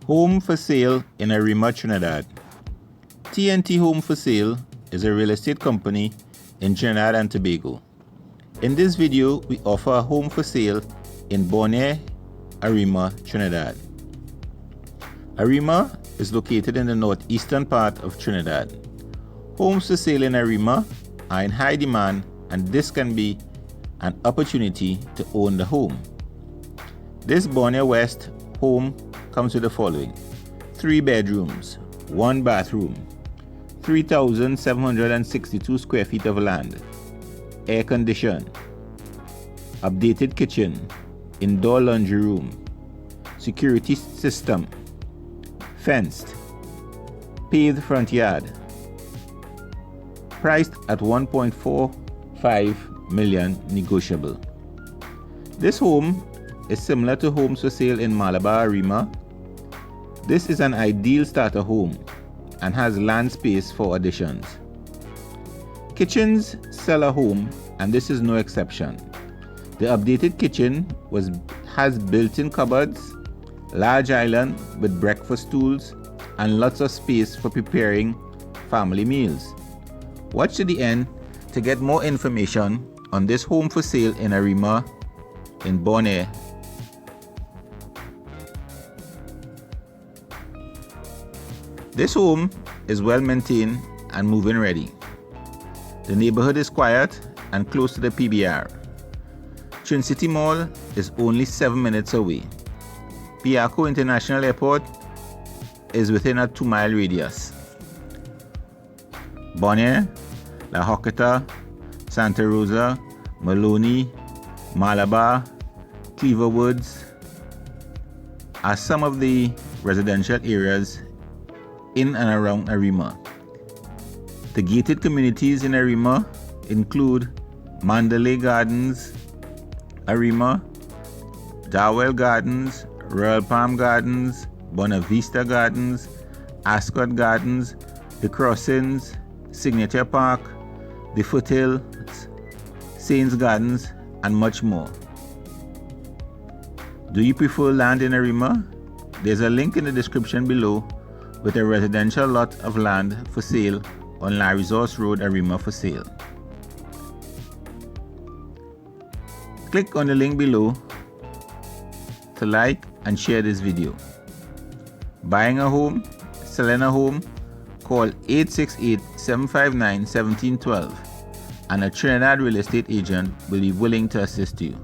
Home for Sale in Arima, Trinidad. TnT Home For Sale is a real estate company in Trinidad and Tobago. In this video, we offer a home for sale in Bon Air Arima Trinidad. Arima is located in the northeastern part of Trinidad. Homes for sale in Arima are in high demand, and this can be an opportunity to own the home. This Bon Air West home comes with the following: 3 bedrooms, 1 bathroom, 3,762 square feet of land, air conditioned, updated kitchen, indoor laundry room, security system, fenced, paved front yard, priced at 1.45 million negotiable. This home is similar to homes for sale in Malabar Arima. This is an ideal starter home and has land space for additions. Kitchens sell a home, and this is no exception. The updated kitchen has built-in cupboards, large island with breakfast stools, and lots of space for preparing family meals. Watch to the end to get more information on this home for sale in Arima in Bon Air. This home is well maintained and move-in ready. The neighborhood is quiet and close to the PBR. Trin City Mall is only 7 minutes away. Piaco International Airport is within a 2-mile radius. Bon Air, La Hoqueta, Santa Rosa, Maloney, Malabar, Cleaver Woods are some of the residential areas in and around Arima. The gated communities in Arima include Mandalay Gardens, Arima, Darwell Gardens, Royal Palm Gardens, Bonavista Gardens, Ascot Gardens, The Crossings, Signature Park, The Foothills, Saints Gardens, and much more. Do you prefer land in Arima? There's a link in the description below with a residential lot of land for sale on La Resource Road, Arima for sale. Click on the link below to like and share this video. Buying a home, selling a home, call 868-759-1712 and a Trinidad real estate agent will be willing to assist you.